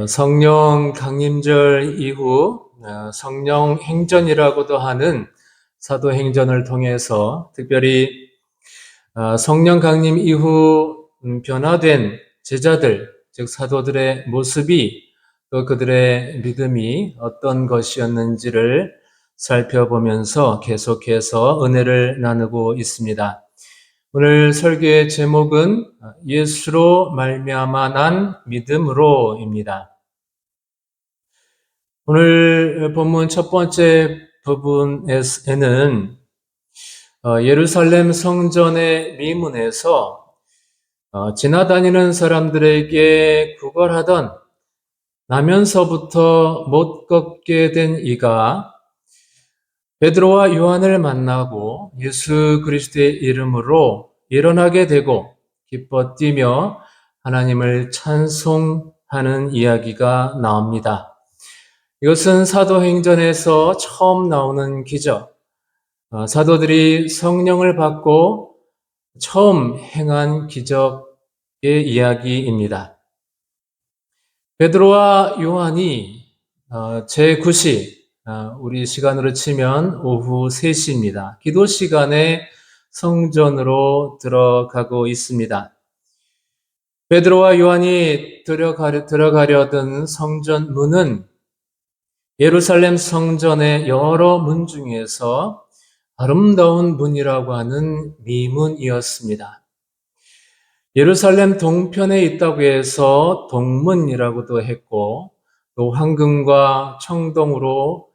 성령 강림절 이후 성령 행전이라고도 하는 사도행전을 통해서 특별히 성령 강림 이후 변화된 제자들, 즉 사도들의 모습이 또 그들의 믿음이 어떤 것이었는지를 살펴보면서 계속해서 은혜를 나누고 있습니다. 오늘 설교의 제목은 예수로 말미암아 난 믿음으로입니다. 오늘 본문 첫 번째 부분에는 예루살렘 성전의 미문에서 지나다니는 사람들에게 구걸하던 나면서부터 못 걷게 된 이가 베드로와 요한을 만나고 예수 그리스도의 이름으로 일어나게 되고 기뻐 뛰며 하나님을 찬송하는 이야기가 나옵니다. 이것은 사도행전에서 처음 나오는 기적, 사도들이 성령을 받고 처음 행한 기적의 이야기입니다. 베드로와 요한이 제9시, 우리 시간으로 치면 오후 3시입니다. 기도 시간에 성전으로 들어가고 있습니다. 베드로와 요한이 들어가려던 성전 문은 예루살렘 성전의 여러 문 중에서 아름다운 문이라고 하는 미문이었습니다. 예루살렘 동편에 있다고 해서 동문이라고도 했고 또 황금과 청동으로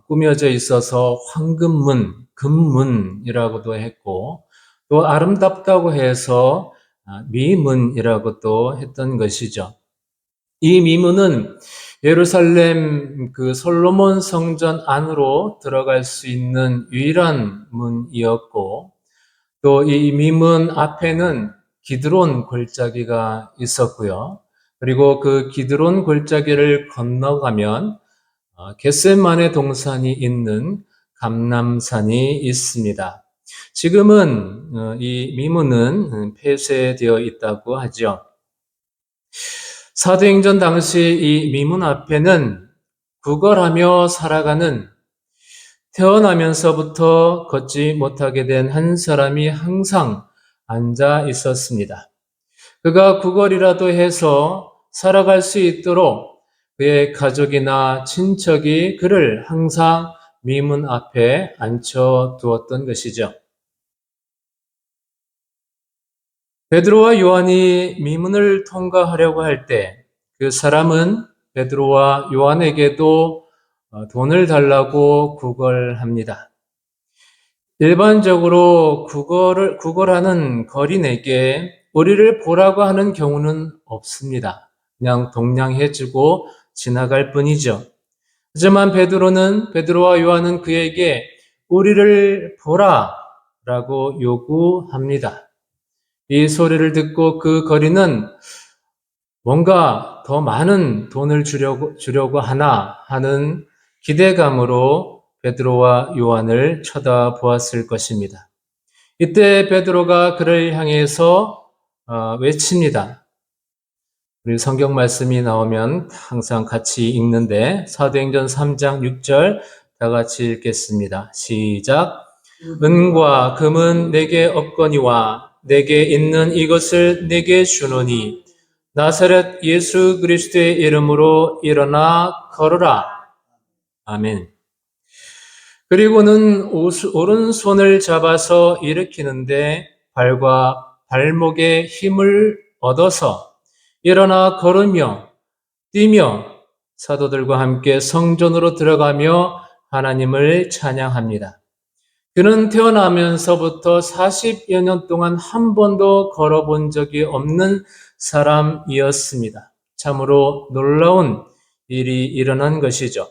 꾸며져 있어서 황금문, 금문이라고도 했고 또 아름답다고 해서 미문이라고도 했던 것이죠. 이 미문은 예루살렘 그 솔로몬 성전 안으로 들어갈 수 있는 유일한 문이었고 또 이 미문 앞에는 기드론 골짜기가 있었고요. 그리고 그 기드론 골짜기를 건너가면 겟세마네 동산이 있는 감람산이 있습니다. 지금은 이 미문은 폐쇄되어 있다고 하죠. 사도행전 당시 이 미문 앞에는 구걸하며 살아가는 태어나면서부터 걷지 못하게 된 한 사람이 항상 앉아 있었습니다. 그가 구걸이라도 해서 살아갈 수 있도록 그의 가족이나 친척이 그를 항상 미문 앞에 앉혀 두었던 것이죠. 베드로와 요한이 미문을 통과하려고 할 때 그 사람은 베드로와 요한에게도 돈을 달라고 구걸합니다. 일반적으로 구걸하는 거린에게 우리를 보라고 하는 경우는 없습니다. 그냥 동냥해주고 지나갈 뿐이죠. 하지만 베드로와 요한은 그에게 우리를 보라라고 요구합니다. 이 소리를 듣고 그 거린은 뭔가 더 많은 돈을 주려고 하나 하는 기대감으로 베드로와 요한을 쳐다보았을 것입니다. 이때 베드로가 그를 향해서 외칩니다. 우리 성경 말씀이 나오면 항상 같이 읽는데 사도행전 3장 6절 다 같이 읽겠습니다. 시작. 은과 금은 내게 없거니와 내게 있는 이것을 내게 주노니 나사렛 예수 그리스도의 이름으로 일어나 걸어라. 아멘. 그리고는 오른손을 잡아서 일으키는데 발과 발목에 힘을 얻어서 일어나 걸으며 뛰며 사도들과 함께 성전으로 들어가며 하나님을 찬양합니다. 그는 태어나면서부터 40여 년 동안 한 번도 걸어본 적이 없는 사람이었습니다. 참으로 놀라운 일이 일어난 것이죠.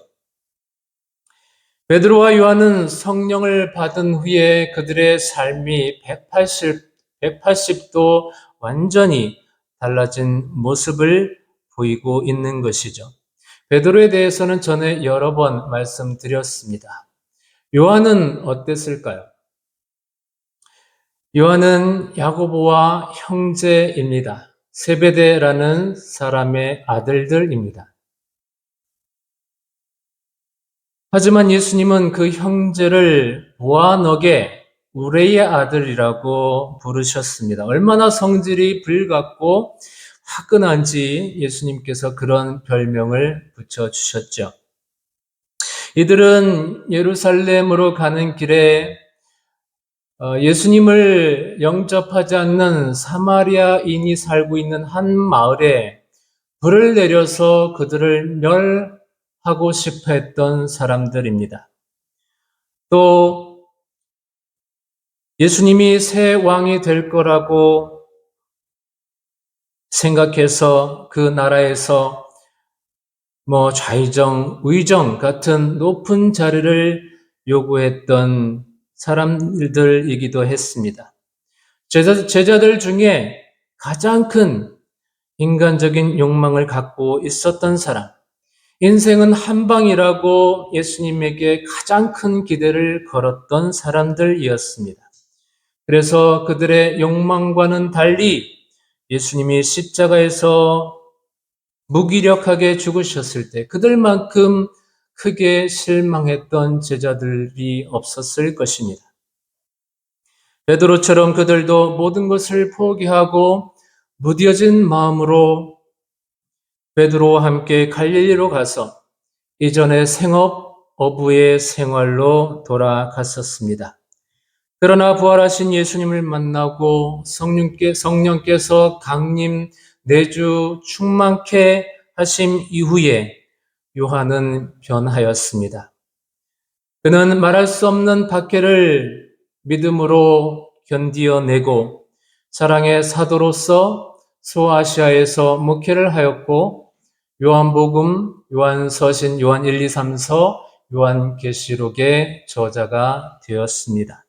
베드로와 요한은 성령을 받은 후에 그들의 삶이 180도 완전히 달라진 모습을 보이고 있는 것이죠. 베드로에 대해서는 전에 여러 번 말씀드렸습니다. 요한은 어땠을까요? 요한은 야고보와 형제입니다. 세베대라는 사람의 아들들입니다. 하지만 예수님은 그 형제를 보아너게 우레의 아들이라고 부르셨습니다. 얼마나 성질이 불같고 화끈한지 예수님께서 그런 별명을 붙여주셨죠. 이들은 예루살렘으로 가는 길에 예수님을 영접하지 않는 사마리아인이 살고 있는 한 마을에 불을 내려서 그들을 멸하고 싶어 했던 사람들입니다. 또 예수님이 새 왕이 될 거라고 생각해서 그 나라에서 좌의정, 의정 같은 높은 자리를 요구했던 사람들이기도 했습니다. 제자들 중에 가장 큰 인간적인 욕망을 갖고 있었던 사람, 인생은 한 방이라고 예수님에게 가장 큰 기대를 걸었던 사람들이었습니다. 그래서 그들의 욕망과는 달리 예수님이 십자가에서 무기력하게 죽으셨을 때 그들만큼 크게 실망했던 제자들이 없었을 것입니다. 베드로처럼 그들도 모든 것을 포기하고 무뎌진 마음으로 베드로와 함께 갈릴리로 가서 이전의 생업, 어부의 생활로 돌아갔었습니다. 그러나 부활하신 예수님을 만나고 성령께서 강림 내주 충만케 하심 이후에 요한은 변하였습니다. 그는 말할 수 없는 박해를 믿음으로 견디어내고 사랑의 사도로서 소아시아에서 목회를 하였고 요한복음, 요한서신, 요한 1, 2, 3서, 요한계시록의 저자가 되었습니다.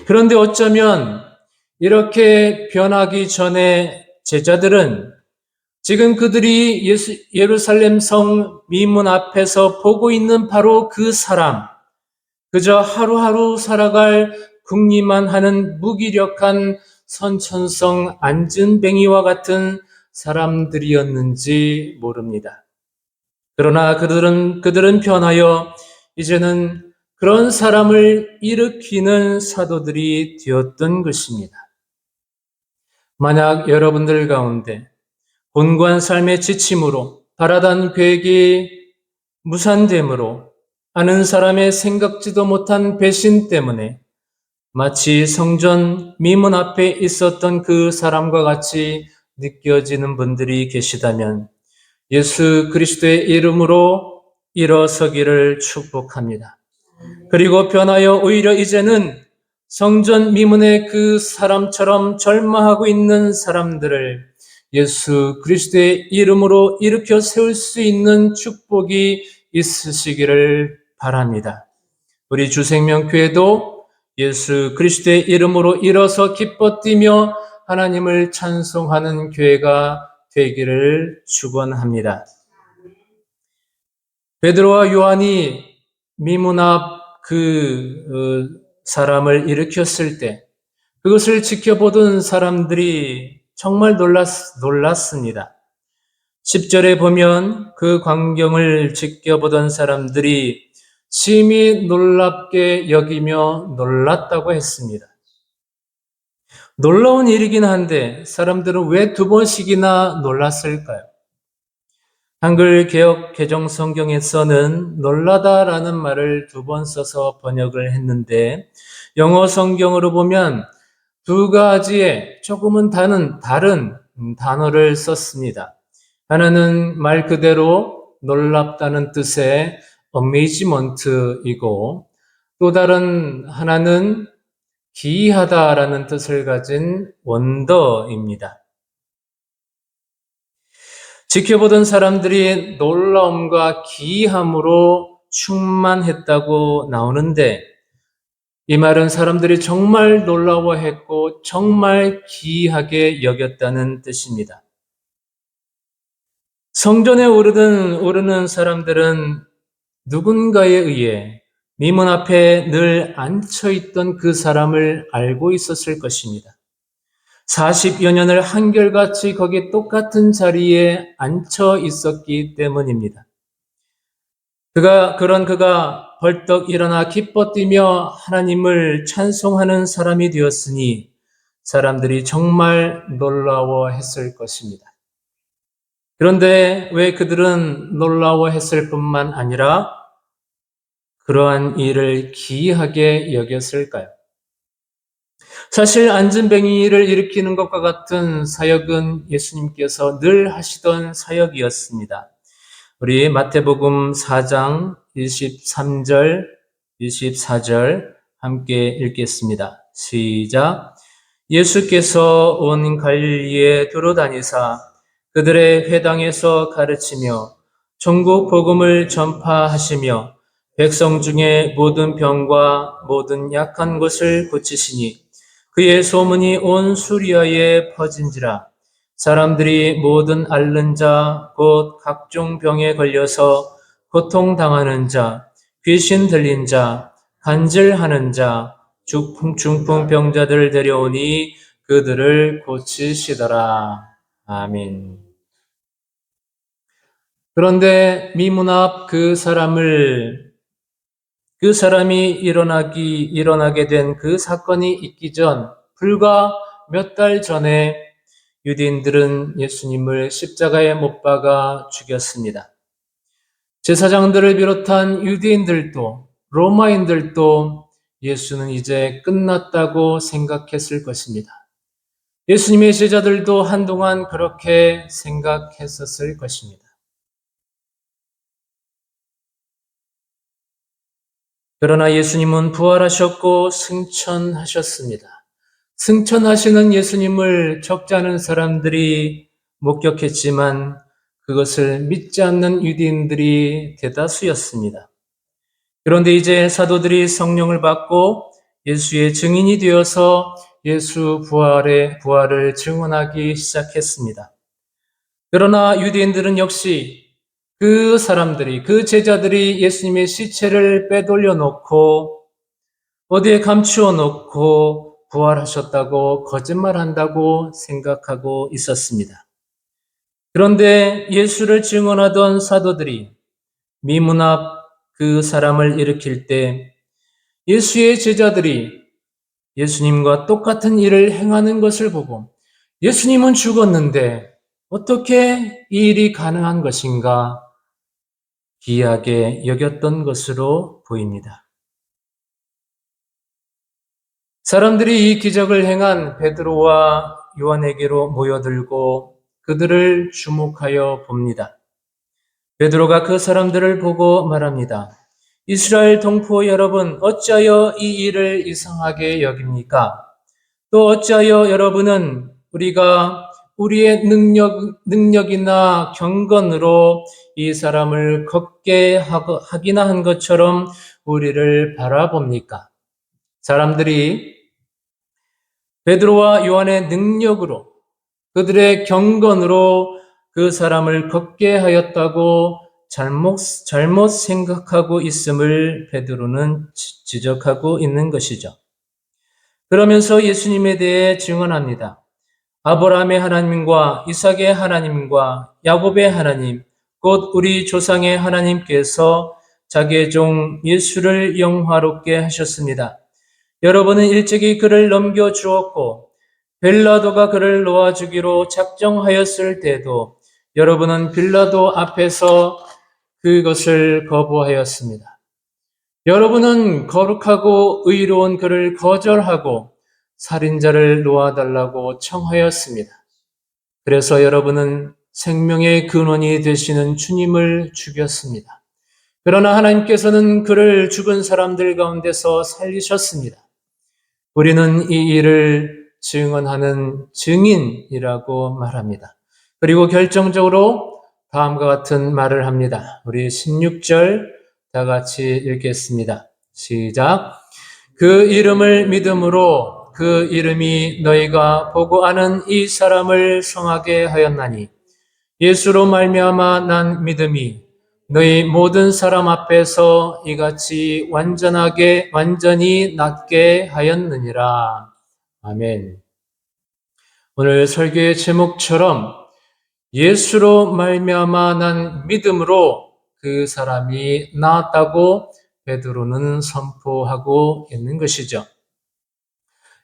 그런데 어쩌면 이렇게 변하기 전에 제자들은 지금 그들이 예루살렘 성 미문 앞에서 보고 있는 바로 그 사람, 그저 하루하루 살아갈 궁리만 하는 무기력한 선천성 안진뱅이와 같은 사람들이었는지 모릅니다. 그러나 그들은 변하여 이제는 그런 사람을 일으키는 사도들이 되었던 것입니다. 만약 여러분들 가운데 곤고한 삶의 지침으로 바라던 계획이 무산됨으로 아는 사람의 생각지도 못한 배신 때문에 마치 성전 미문 앞에 있었던 그 사람과 같이 느껴지는 분들이 계시다면 예수 그리스도의 이름으로 일어서기를 축복합니다. 그리고 변하여 오히려 이제는 성전 미문의 그 사람처럼 절망하고 있는 사람들을 예수 그리스도의 이름으로 일으켜 세울 수 있는 축복이 있으시기를 바랍니다. 우리 주생명교회도 예수 그리스도의 이름으로 일어서 기뻐 뛰며 하나님을 찬송하는 교회가 되기를 축원합니다. 베드로와 요한이 미문 앞 사람을 일으켰을 때 그것을 지켜보던 사람들이 정말 놀랐습니다. 10절에 보면 그 광경을 지켜보던 사람들이 심히 놀랍게 여기며 놀랐다고 했습니다. 놀라운 일이긴 한데 사람들은 왜 두 번씩이나 놀랐을까요? 한글 개역 개정 성경에서는 놀라다라는 말을 두 번 써서 번역을 했는데 영어 성경으로 보면 두 가지의 조금은 다른 단어를 썼습니다. 하나는 말 그대로 놀랍다는 뜻의 amazement이고 또 다른 하나는 기이하다라는 뜻을 가진 wonder입니다. 지켜보던 사람들이 놀라움과 기이함으로 충만했다고 나오는데 이 말은 사람들이 정말 놀라워했고 정말 기이하게 여겼다는 뜻입니다. 성전에 오르는 사람들은 누군가에 의해 미문 앞에 늘 앉혀있던 그 사람을 알고 있었을 것입니다. 40여 년을 한결같이 거기 똑같은 자리에 앉혀 있었기 때문입니다. 그가 벌떡 일어나 기뻐 뛰며 하나님을 찬송하는 사람이 되었으니 사람들이 정말 놀라워했을 것입니다. 그런데 왜 그들은 놀라워했을 뿐만 아니라 그러한 일을 기이하게 여겼을까요? 사실 안진뱅이를 일으키는 것과 같은 사역은 예수님께서 늘 하시던 사역이었습니다. 우리 마태복음 4장 23절, 24절 함께 읽겠습니다. 시작. 예수께서 온 갈릴리에 두루 다니사 그들의 회당에서 가르치며 천국 복음을 전파하시며 백성 중에 모든 병과 모든 약한 것을 고치시니 그의 소문이 온 수리아에 퍼진지라. 사람들이 모든 앓는 자, 곧 각종 병에 걸려서 고통당하는 자, 귀신 들린 자, 간질하는 자, 중풍병자들을 데려오니 그들을 고치시더라. 아멘. 그런데 미문 앞 그 사람이 일어나게 된 그 사건이 있기 전 불과 몇 달 전에 유대인들은 예수님을 십자가에 못 박아 죽였습니다. 제사장들을 비롯한 유대인들도 로마인들도 예수는 이제 끝났다고 생각했을 것입니다. 예수님의 제자들도 한동안 그렇게 생각했었을 것입니다. 그러나 예수님은 부활하셨고 승천하셨습니다. 승천하시는 예수님을 적지 않은 사람들이 목격했지만 그것을 믿지 않는 유대인들이 대다수였습니다. 그런데 이제 사도들이 성령을 받고 예수의 증인이 되어서 예수 부활을 증언하기 시작했습니다. 그러나 유대인들은 역시 그 제자들이 예수님의 시체를 빼돌려 놓고 어디에 감추어 놓고 부활하셨다고 거짓말한다고 생각하고 있었습니다. 그런데 예수를 증언하던 사도들이 미문 앞 그 사람을 일으킬 때 예수의 제자들이 예수님과 똑같은 일을 행하는 것을 보고 예수님은 죽었는데 어떻게 이 일이 가능한 것인가 기이하게 여겼던 것으로 보입니다. 사람들이 이 기적을 행한 베드로와 요한에게로 모여들고 그들을 주목하여 봅니다. 베드로가 그 사람들을 보고 말합니다. 이스라엘 동포 여러분, 어찌하여 이 일을 이상하게 여깁니까? 또 어찌하여 여러분은 우리가 우리의 능력이나 경건으로 이 사람을 걷게 하기나 한 것처럼 우리를 바라봅니까? 사람들이 베드로와 요한의 능력으로 그들의 경건으로 그 사람을 걷게 하였다고 잘못 생각하고 있음을 베드로는 지적하고 있는 것이죠. 그러면서 예수님에 대해 증언합니다. 아브라함의 하나님과 이삭의 하나님과 야곱의 하나님, 곧 우리 조상의 하나님께서 자기의 종 예수를 영화롭게 하셨습니다. 여러분은 일찍이 그를 넘겨주었고 빌라도가 그를 놓아주기로 작정하였을 때도 여러분은 빌라도 앞에서 그것을 거부하였습니다. 여러분은 거룩하고 의로운 그를 거절하고 살인자를 놓아달라고 청하였습니다. 그래서 여러분은 생명의 근원이 되시는 주님을 죽였습니다. 그러나 하나님께서는 그를 죽은 사람들 가운데서 살리셨습니다. 우리는 이 일을 증언하는 증인이라고 말합니다. 그리고 결정적으로 다음과 같은 말을 합니다. 우리 16절 다 같이 읽겠습니다. 시작. 그 이름을 믿음으로 그 이름이 너희가 보고 아는 이 사람을 성하게 하였나니 예수로 말미암아 난 믿음이 너희 모든 사람 앞에서 이같이 완전히 낫게 하였느니라. 아멘. 오늘 설교의 제목처럼 예수로 말미암아 난 믿음으로 그 사람이 나았다고 베드로는 선포하고 있는 것이죠.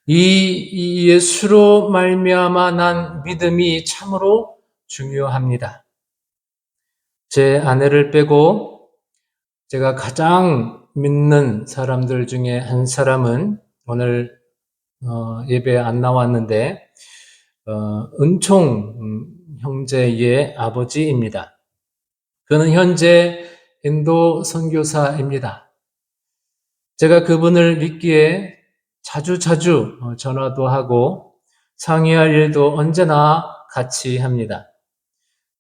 이 예수로 말미암아 난 믿음이 참으로 중요합니다. 제 아내를 빼고 제가 가장 믿는 사람들 중에 한 사람은 오늘 예배에 안 나왔는데 은총 형제의 아버지입니다. 그는 현재 인도 선교사입니다. 제가 그분을 믿기에 자주 전화도 하고 상의할 일도 언제나 같이 합니다.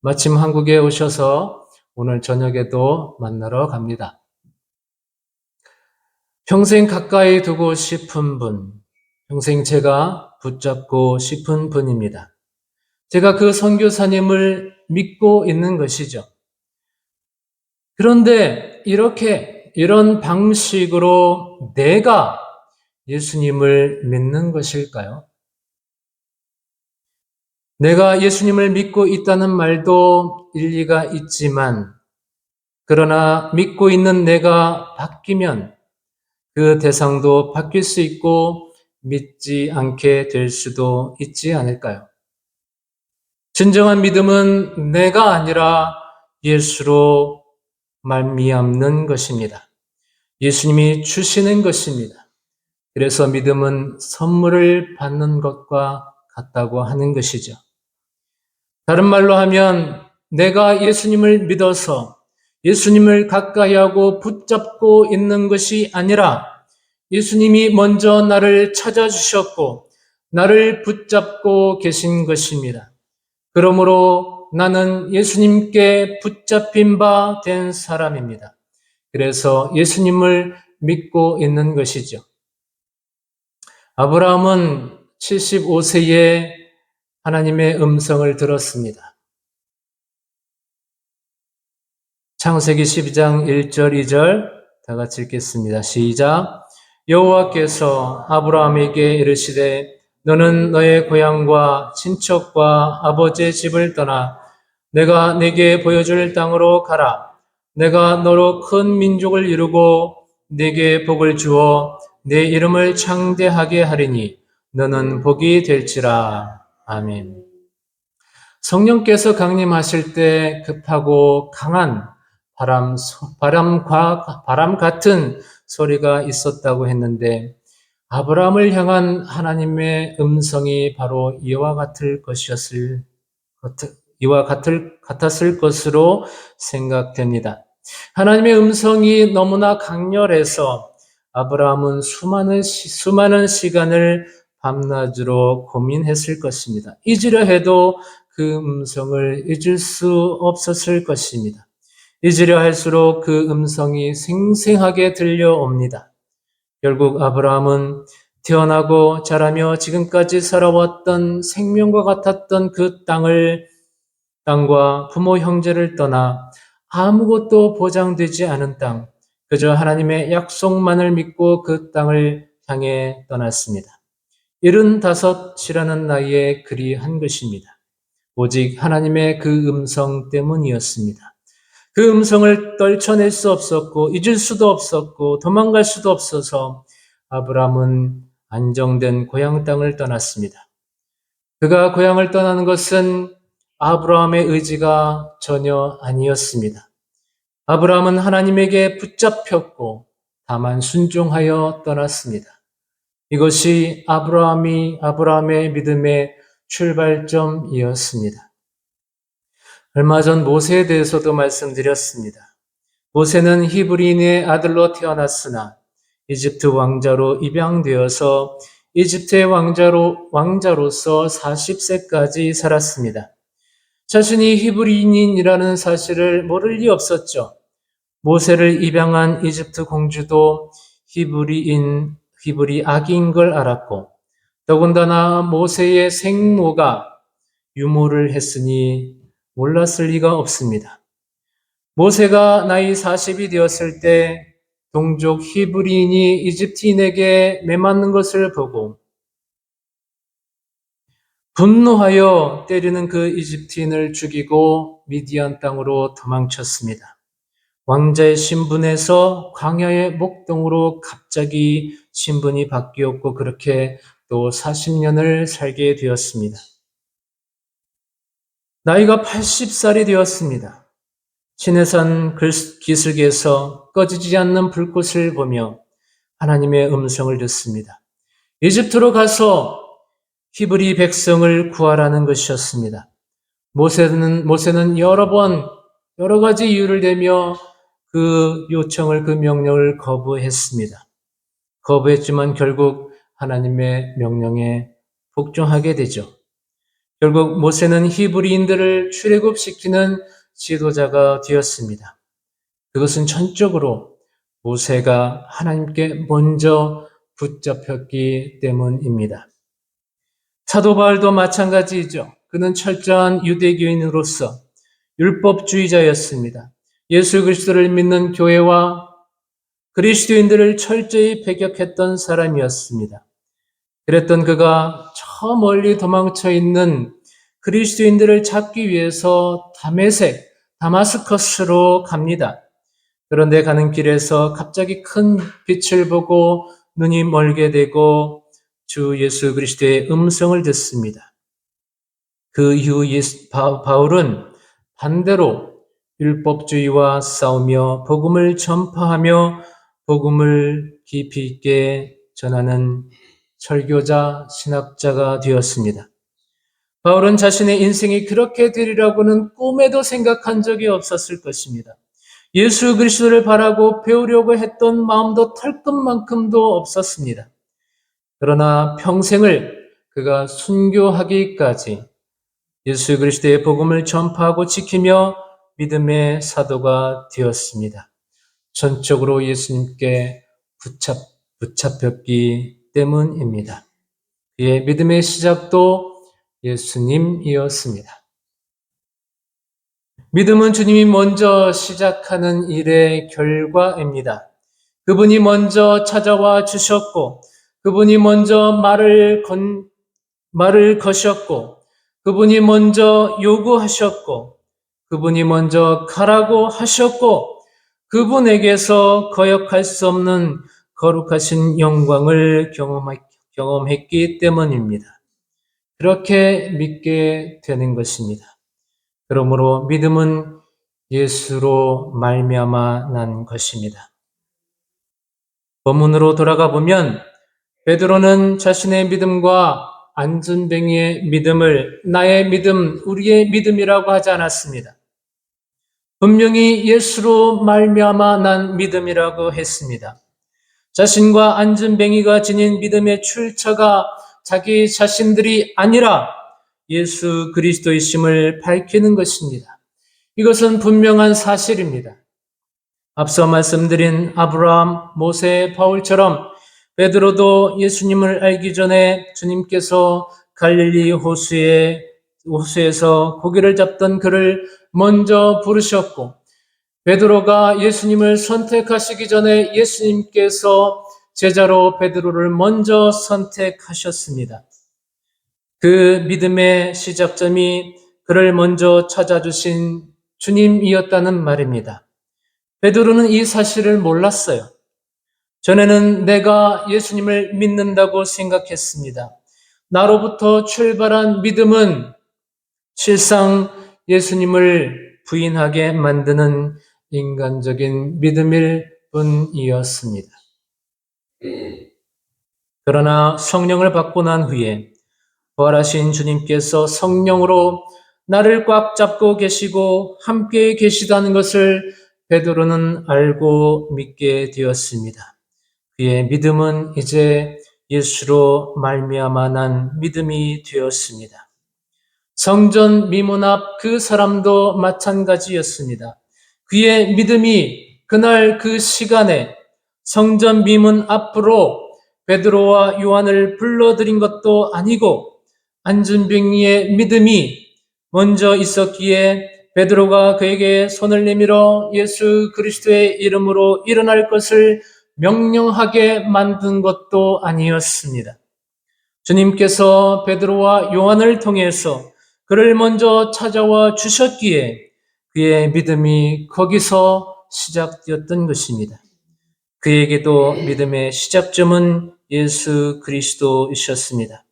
마침 한국에 오셔서 오늘 저녁에도 만나러 갑니다. 평생 가까이 두고 싶은 분, 평생 제가 붙잡고 싶은 분입니다. 제가 그 선교사님을 믿고 있는 것이죠. 그런데 이런 방식으로 내가 예수님을 믿는 것일까요? 내가 예수님을 믿고 있다는 말도 일리가 있지만, 그러나 믿고 있는 내가 바뀌면 그 대상도 바뀔 수 있고 믿지 않게 될 수도 있지 않을까요? 진정한 믿음은 내가 아니라 예수로 말미암는 것입니다. 예수님이 주시는 것입니다. 그래서 믿음은 선물을 받는 것과 같다고 하는 것이죠. 다른 말로 하면 내가 예수님을 믿어서 예수님을 가까이 하고 붙잡고 있는 것이 아니라 예수님이 먼저 나를 찾아주셨고 나를 붙잡고 계신 것입니다. 그러므로 나는 예수님께 붙잡힌 바 된 사람입니다. 그래서 예수님을 믿고 있는 것이죠. 아브라함은 75세에 하나님의 음성을 들었습니다. 창세기 12장 1절 2절 다 같이 읽겠습니다. 시작. 여호와께서 아브라함에게 이르시되 너는 너의 고향과 친척과 아버지의 집을 떠나 내가 네게 보여줄 땅으로 가라. 내가 너로 큰 민족을 이루고 네게 복을 주어 네 이름을 창대하게 하리니 너는 복이 될지라. 아멘. 성령께서 강림하실 때 급하고 강한 바람 같은 소리가 있었다고 했는데 아브라함을 향한 하나님의 음성이 바로 같았을 것으로 생각됩니다. 하나님의 음성이 너무나 강렬해서 아브라함은 수많은 시간을 밤낮으로 고민했을 것입니다. 잊으려 해도 그 음성을 잊을 수 없었을 것입니다. 잊으려 할수록 그 음성이 생생하게 들려옵니다. 결국 아브라함은 태어나고 자라며 지금까지 살아왔던 생명과 같았던 그 땅과 부모 형제를 떠나 아무것도 보장되지 않은 땅, 그저 하나님의 약속만을 믿고 그 땅을 향해 떠났습니다. 75이라는 나이에 그리한 것입니다. 오직 하나님의 그 음성 때문이었습니다. 그 음성을 떨쳐낼 수 없었고 잊을 수도 없었고 도망갈 수도 없어서 아브라함은 안정된 고향 땅을 떠났습니다. 그가 고향을 떠나는 것은 아브라함의 의지가 전혀 아니었습니다. 아브라함은 하나님에게 붙잡혔고 다만 순종하여 떠났습니다. 이것이 아브라함의 믿음의 출발점이었습니다. 얼마 전 모세에 대해서도 말씀드렸습니다. 모세는 히브리인의 아들로 태어났으나 이집트 왕자로 입양되어서 이집트의 왕자로서 40세까지 살았습니다. 자신이 히브리인이라는 사실을 모를 리 없었죠. 모세를 입양한 이집트 공주도 히브리 아기인 걸 알았고, 더군다나 모세의 생모가 유모를 했으니 몰랐을 리가 없습니다. 모세가 나이 40이 되었을 때 동족 히브리인이 이집트인에게 매맞는 것을 보고 분노하여 때리는 그 이집트인을 죽이고 미디안 땅으로 도망쳤습니다. 왕자의 신분에서 광야의 목동으로 갑자기 신분이 바뀌었고 그렇게 또 40년을 살게 되었습니다. 나이가 80살이 되었습니다. 시내산 기슭에서 꺼지지 않는 불꽃을 보며 하나님의 음성을 듣습니다. 이집트로 가서 히브리 백성을 구하라는 것이었습니다. 모세는 여러 가지 이유를 대며 그 요청을, 그 명령을 거부했습니다. 거부했지만 결국 하나님의 명령에 복종하게 되죠. 결국 모세는 히브리인들을 출애굽시키는 지도자가 되었습니다. 그것은 전적으로 모세가 하나님께 먼저 붙잡혔기 때문입니다. 사도 바울도 마찬가지이죠. 그는 철저한 유대교인으로서 율법주의자였습니다. 예수 그리스도를 믿는 교회와 그리스도인들을 철저히 배격했던 사람이었습니다. 그랬던 그가 저 멀리 도망쳐 있는 그리스도인들을 찾기 위해서 다마스커스로 갑니다. 그런데 가는 길에서 갑자기 큰 빛을 보고 눈이 멀게 되고 주 예수 그리스도의 음성을 듣습니다. 그 이후 바울은 반대로 율법주의와 싸우며 복음을 전파하며 복음을 깊이 있게 전하는 설교자, 신학자가 되었습니다. 바울은 자신의 인생이 그렇게 되리라고는 꿈에도 생각한 적이 없었을 것입니다. 예수 그리스도를 바라고 배우려고 했던 마음도 털끝만큼도 없었습니다. 그러나 평생을 그가 순교하기까지 예수 그리스도의 복음을 전파하고 지키며 믿음의 사도가 되었습니다. 전적으로 예수님께 붙잡혔기 때문입니다. 그의 믿음의 시작도 예수님이었습니다. 믿음은 주님이 먼저 시작하는 일의 결과입니다. 그분이 먼저 찾아와 주셨고, 그분이 먼저 말을 거셨고, 그분이 먼저 요구하셨고, 그분이 먼저 가라고 하셨고, 그분에게서 거역할 수 없는 거룩하신 영광을 경험했기 때문입니다. 그렇게 믿게 되는 것입니다. 그러므로 믿음은 예수로 말미암아 난 것입니다. 본문으로 돌아가 보면 베드로는 자신의 믿음과 안전뱅이의 믿음을 나의 믿음, 우리의 믿음이라고 하지 않았습니다. 분명히 예수로 말미암아 난 믿음이라고 했습니다. 자신과 안전뱅이가 지닌 믿음의 출처가 자기 자신들이 아니라 예수 그리스도이심을 밝히는 것입니다. 이것은 분명한 사실입니다. 앞서 말씀드린 아브라함, 모세, 바울처럼 베드로도 예수님을 알기 전에 주님께서 갈릴리 호수에서 고기를 잡던 그를 먼저 부르셨고, 베드로가 예수님을 선택하시기 전에 예수님께서 제자로 베드로를 먼저 선택하셨습니다. 그 믿음의 시작점이 그를 먼저 찾아주신 주님이었다는 말입니다. 베드로는 이 사실을 몰랐어요. 전에는 내가 예수님을 믿는다고 생각했습니다. 나로부터 출발한 믿음은 실상 예수님을 부인하게 만드는 인간적인 믿음일 뿐이었습니다. 그러나 성령을 받고 난 후에 부활하신 주님께서 성령으로 나를 꽉 잡고 계시고 함께 계시다는 것을 베드로는 알고 믿게 되었습니다. 그의 믿음은 이제 예수로 말미암아 난 믿음이 되었습니다. 성전 미문 앞 그 사람도 마찬가지였습니다. 그의 믿음이 그날 그 시간에 성전 미문 앞으로 베드로와 요한을 불러들인 것도 아니고 안전뱅이의 믿음이 먼저 있었기에 베드로가 그에게 손을 내밀어 예수 그리스도의 이름으로 일어날 것을 명령하게 만든 것도 아니었습니다. 주님께서 베드로와 요한을 통해서 그를 먼저 찾아와 주셨기에 그의 믿음이 거기서 시작되었던 것입니다. 그에게도 믿음의 시작점은 예수 그리스도이셨습니다.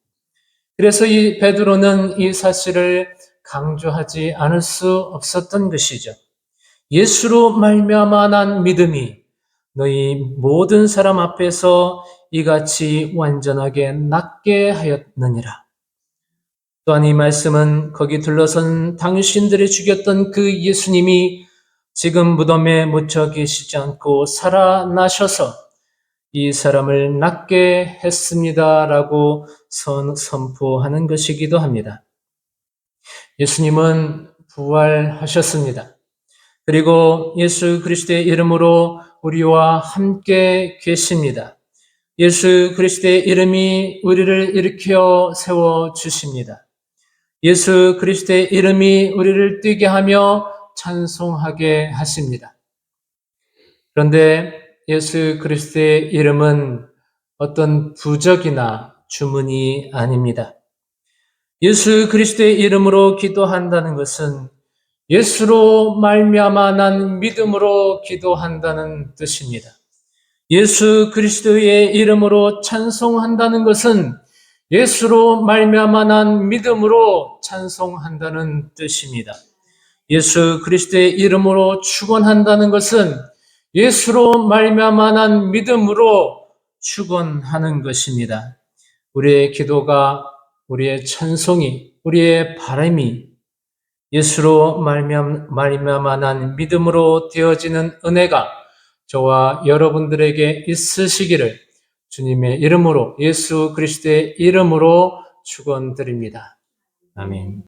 그래서 이 베드로는 이 사실을 강조하지 않을 수 없었던 것이죠. 예수로 말미암아 난 믿음이 너희 모든 사람 앞에서 이같이 완전하게 낫게 하였느니라. 또한 이 말씀은 거기 둘러선 당신들이 죽였던 그 예수님이 지금 무덤에 묻혀 계시지 않고 살아나셔서 이 사람을 낫게 했습니다라고 선포하는 것이기도 합니다. 예수님은 부활하셨습니다. 그리고 예수 그리스도의 이름으로 우리와 함께 계십니다. 예수 그리스도의 이름이 우리를 일으켜 세워 주십니다. 예수 그리스도의 이름이 우리를 뛰게 하며 찬송하게 하십니다. 그런데 예수 그리스도의 이름은 어떤 부적이나 주문이 아닙니다. 예수 그리스도의 이름으로 기도한다는 것은 예수로 말미암아 난 믿음으로 기도한다는 뜻입니다. 예수 그리스도의 이름으로 찬송한다는 것은 예수로 말미암아 난 믿음으로 찬송한다는 뜻입니다. 예수 그리스도의 이름으로 축원한다는 것은 예수로 말미암아 난 믿음으로 축원하는 것입니다. 우리의 기도가, 우리의 찬송이, 우리의 바람이 예수로 말미암아 난 믿음으로 되어지는 은혜가 저와 여러분들에게 있으시기를 주님의 이름으로, 예수 그리스도의 이름으로 축원드립니다. 아멘.